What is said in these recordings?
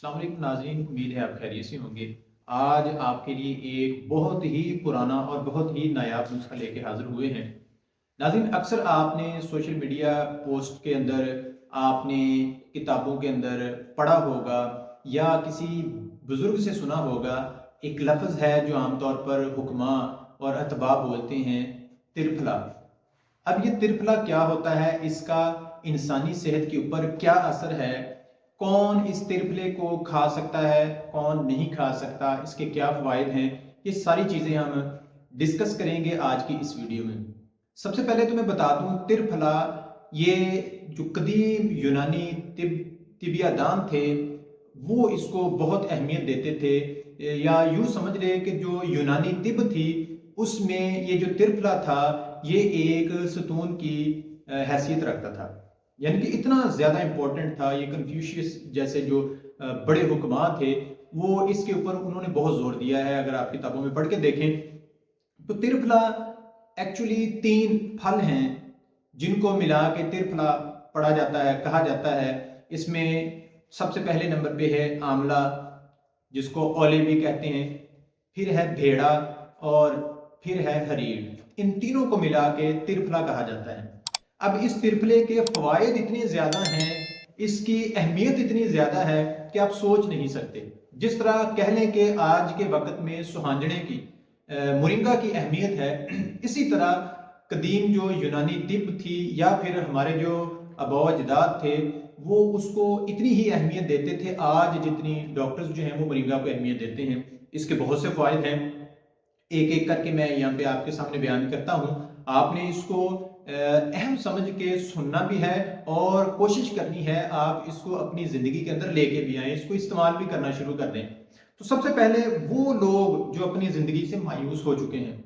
अस्सलाम वालेकुम नाज़रीन, उम्मीद है आप खैरियत से होंगे। आज आपके लिए एक बहुत ही पुराना और बहुत ही नायाब नुस्खा लेके हाज़िर हुए हैं। नाज़रीन, अक्सर आपने सोशल मीडिया पोस्ट के अंदर, आपने किताबों के अंदर पढ़ा होगा या किसी बुज़ुर्ग से सुना होगा, एक लफ्ज़ है जो आमतौर पर हुक्मा और अतबा बोलते हैं, तिरफला। अब ये तिरफला क्या होता है, इसका इंसानी सेहत के ऊपर क्या असर है, कौन इस तिरफले को खा सकता है, कौन नहीं खा सकता, इसके क्या फ़वाइद हैं, ये सारी चीज़ें हम डिस्कस करेंगे आज की इस वीडियो में। सबसे पहले तो मैं बता दूं, तिरफला ये जो कदीम यूनानी तिबियादान थे वो इसको बहुत अहमियत देते थे, या यूँ समझ ले कि जो यूनानी तिब थी उसमें ये जो तिरफला था ये एक सतून की हैसियत रखता था। यानी कि इतना ज़्यादा इम्पोर्टेंट था ये। कन्फ्यूशियस जैसे जो बड़े हुक्मा थे वो इसके ऊपर उन्होंने बहुत जोर दिया है। अगर आप किताबों में पढ़ के देखें तो तिरफला एक्चुअली तीन फल हैं जिनको मिला के तिरफला पढ़ा जाता है, कहा जाता है। इसमें सबसे पहले नंबर पे है आंवला, जिसको ओले भी कहते हैं, फिर है भेड़ा और फिर है हरीड़। इन तीनों को मिला के तिरफला कहा जाता है। अब इस तिरफले के फवायद इतने ज़्यादा हैं, इसकी अहमियत इतनी ज़्यादा है कि आप सोच नहीं सकते। जिस तरह कह लें कि आज के वक्त में सुहांजने की मोरिंगा की अहमियत है, इसी तरह कदीम जो यूनानी तिब थी या फिर हमारे जो आबा अजदाद थे वो उसको इतनी ही अहमियत देते थे आज जितनी डॉक्टर्स जो हैं वो मोरिंगा को अहमियत देते हैं। इसके बहुत से फ़ायदे हैं, एक एक करके मैं यहाँ पे आपके सामने बयान करता हूँ। आपने इसको अहम समझ के सुनना भी है और कोशिश करनी है आप इसको अपनी ज़िंदगी के अंदर लेके भी आएँ, इसको इस्तेमाल भी करना शुरू कर दें। तो सबसे पहले वो लोग जो अपनी ज़िंदगी से मायूस हो चुके हैं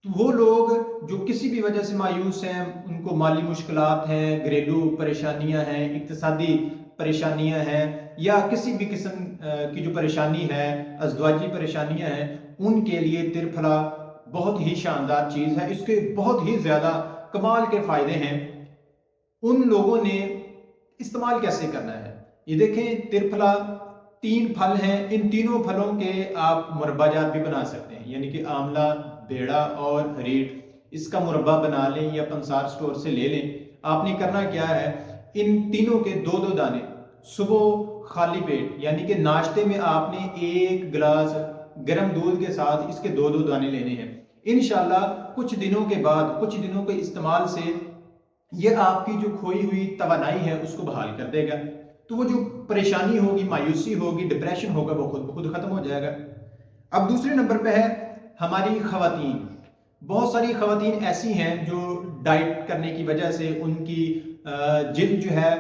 तो वो लोग जो किसी भी वजह से मायूस हैं, उनको माली मुश्किलात हैं, घरेलू परेशानियां हैं, इक्तिसादी परेशानियां हैं, या किसी भी किस्म की जो परेशानी है, अज़दवाजी परेशानियां हैं, उनके लिए तिरफला बहुत ही शानदार चीज़ है। इसके बहुत ही ज़्यादा कमाल के फ़ायदे हैं। उन लोगों ने इस्तेमाल कैसे करना है ये देखें। तिरफला तीन फल हैं, इन तीनों फलों के आप मुरब्बाजात भी बना सकते हैं, यानी कि आंवला, बेड़ा और हरीड़, इसका मुरब्बा बना लें या पंसार स्टोर से ले लें। आपने करना क्या है, इन तीनों के दो दो दाने सुबह खाली पेट यानी कि नाश्ते में आपने एक गिलास गर्म दूध के साथ इसके दो दो दाने लेने हैं। इंशाल्लाह कुछ दिनों के बाद, कुछ दिनों के इस्तेमाल से ये आपकी जो खोई हुई तवानाई है उसको बहाल कर देगा। तो वो जो परेशानी होगी, मायूसी होगी, डिप्रेशन होगा, वो खुद ब खुद खत्म हो जाएगा। अब दूसरे नंबर पे है हमारी खवातीन। बहुत सारी खवातीन ऐसी हैं जो डाइट करने की वजह से उनकी जिल्द जो है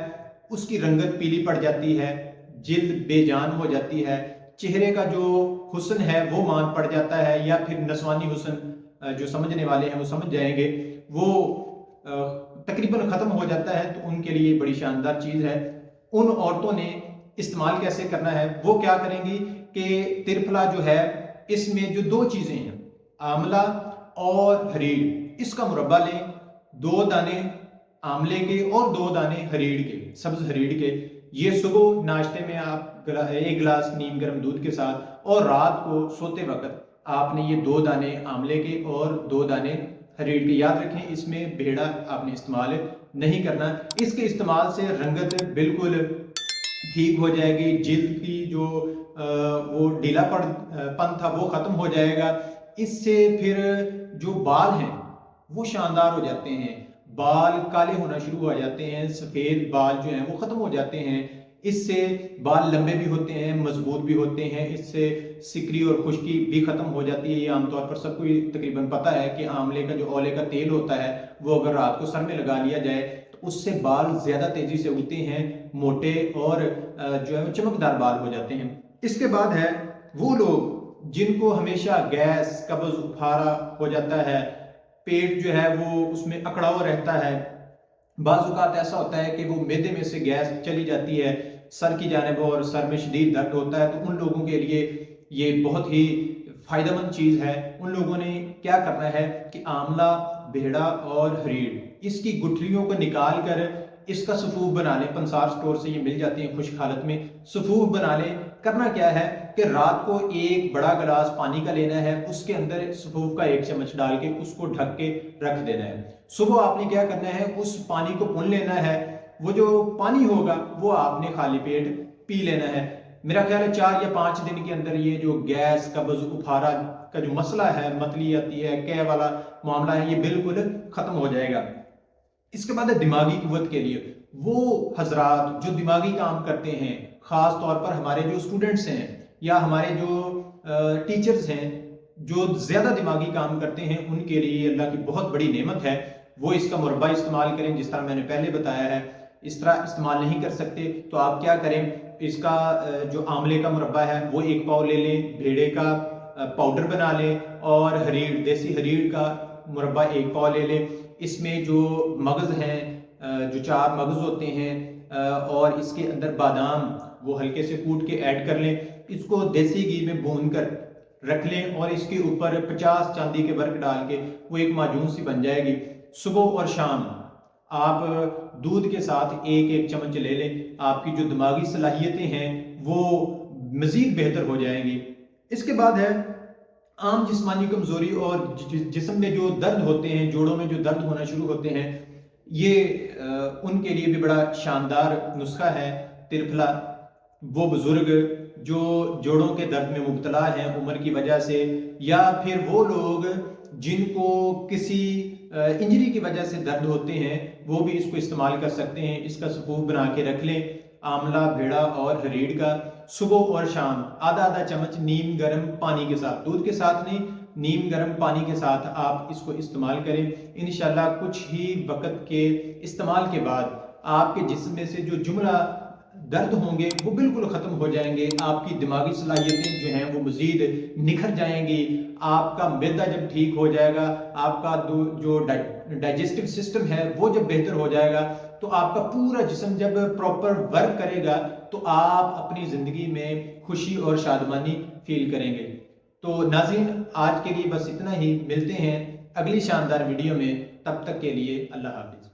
उसकी रंगत पीली पड़ जाती है, जिल्द बेजान हो जाती है, चेहरे का जो हुस्न है वो मान पड़ जाता है, या फिर नस्वानी हुस्न जो समझने वाले हैं वो समझ जाएंगे, वो तकरीबन ख़त्म हो जाता है। तो उनके लिए बड़ी शानदार चीज़ है। उन औरतों ने इस्तेमाल कैसे करना है, वो क्या करेंगी कि तिरफला जो है इसमें जो दो चीज़ें हैं, आंवला और हरीड़, इसका मुरब्बा लें, दो दाने आंवले के और दो दाने हरीड़ के, सब्ज हरीड़ के। ये सुबह नाश्ते में आप एक गिलास नीम गर्म दूध के साथ, और रात को सोते वक्त आपने ये दो दाने आंवले के और दो दाने हरीड़ के। याद रखें इसमें भेड़ा आपने इस्तेमाल नहीं करना। इसके इस्तेमाल से रंगत बिल्कुल ठीक हो जाएगी, जिल्द की जो वो ढीलापन था वो ख़त्म हो जाएगा। इससे फिर जो बाल हैं वो शानदार हो जाते हैं, बाल काले होना शुरू हो जाते हैं, सफ़ेद बाल जो हैं वो ख़त्म हो जाते हैं। इससे बाल लंबे भी होते हैं, मजबूत भी होते हैं, इससे सिकरी और खुश्की भी ख़त्म हो जाती है। ये आमतौर पर सबको तकरीबन पता है कि आंवले का जो ओले का तेल होता है वो अगर रात को सर में लगा लिया जाए तो उससे बाल ज़्यादा तेज़ी से उगते हैं, मोटे और जो है चमकदार बाल हो जाते हैं। इसके बाद है वो लोग जिनको हमेशा गैस, कब्ज़, उफारा हो जाता है, पेट जो है वो उसमें अकड़ाव रहता है, बाज़ औक़ात ऐसा होता है कि वो मैदे में से गैस चली जाती है सर की जानिब और सर में शदीद दर्द होता है। तो उन लोगों के लिए ये बहुत ही फ़ायदेमंद चीज़ है। उन लोगों ने क्या करना है कि आंवला, भेड़ा और हरीड़, इसकी गुठलियों को निकाल कर اس کا سفوف بنا لیں، پنسار سٹور سے یہ مل جاتے ہیں خشک حالت میں، سفوف بنا لیں۔ کرنا کیا ہے کہ رات کو ایک بڑا گلاس پانی کا لینا ہے، اس کے اندر سفوف کا 1 چمچ ڈال کے اس کو ڈھک کے رکھ دینا ہے۔ صبح آپ نے کیا کرنا ہے، اس پانی کو پون لینا ہے، وہ جو پانی ہوگا وہ آپ نے خالی پیٹ پی لینا ہے۔ میرا خیال ہے 4 یا 5 دن کے اندر یہ جو گیس، قبض، اپھارا کا جو مسئلہ ہے، متلی آتی ہے، قے والا معاملہ ہے، یہ بالکل ختم ہو جائے گا۔ اس کے بعد دماغی قوت کے لیے وہ حضرات جو دماغی کام کرتے ہیں، خاص طور پر ہمارے جو اسٹوڈنٹس ہیں یا ہمارے جو ٹیچرز ہیں جو زیادہ دماغی کام کرتے ہیں، ان کے لیے اللہ کی بہت بڑی نعمت ہے، وہ اس کا مربع استعمال کریں۔ جس طرح میں نے پہلے بتایا ہے، اس طرح استعمال نہیں کر سکتے تو آپ کیا کریں، اس کا جو آملے کا مربع ہے وہ 1 پاؤ لے لیں، بھیڑے کا پاؤڈر بنا لیں، اور دیسی ہریڑ کا مربع 1 پاؤ لے لیں۔ اس میں جو مغز ہیں، جو 4 مغز ہوتے ہیں، اور اس کے اندر بادام وہ ہلکے سے کوٹ کے ایڈ کر لیں، اس کو دیسی گھی میں بھون کر رکھ لیں، اور اس کے اوپر 50 چاندی کے ورق ڈال کے وہ ایک معجون سی بن جائے گی۔ صبح اور شام آپ دودھ کے ساتھ 1 چمچ لے لیں، آپ کی جو دماغی صلاحیتیں ہیں وہ مزید بہتر ہو جائیں گی۔ اس کے بعد ہے عام جسمانی کمزوری اور جسم میں جو درد ہوتے ہیں، جوڑوں میں جو درد ہونا شروع ہوتے ہیں، یہ ان کے لیے بھی بڑا شاندار نسخہ ہے ترپھلا۔ وہ بزرگ جو جوڑوں کے درد میں مبتلا ہیں عمر کی وجہ سے، یا پھر وہ لوگ جن کو کسی انجری کی وجہ سے درد ہوتے ہیں، وہ بھی اس کو استعمال کر سکتے ہیں۔ اس کا سفوف بنا کے رکھ لیں، آملہ، بھیڑا اور ہریڑ کا، صبح اور شام آدھا چمچ نیم گرم پانی کے ساتھ، دودھ کے ساتھ نہیں، نیم گرم پانی کے ساتھ آپ اس کو استعمال کریں۔ انشاءاللہ کچھ ہی وقت کے استعمال کے بعد آپ کے جسم میں سے جو جملہ درد ہوں گے وہ بالکل ختم ہو جائیں گے، آپ کی دماغی صلاحیتیں جو ہیں وہ مزید نکھر جائیں گی، آپ کا معدہ جب ٹھیک ہو جائے گا، آپ کا جو ڈائجسٹو سسٹم ہے وہ جب بہتر ہو جائے گا، تو آپ کا پورا جسم جب پراپر ورک کرے گا تو آپ اپنی زندگی میں خوشی اور شادمانی فیل کریں گے۔ تو ناظرین، آج کے لیے بس اتنا ہی، ملتے ہیں اگلی شاندار ویڈیو میں، تب تک کے لیے اللہ حافظ۔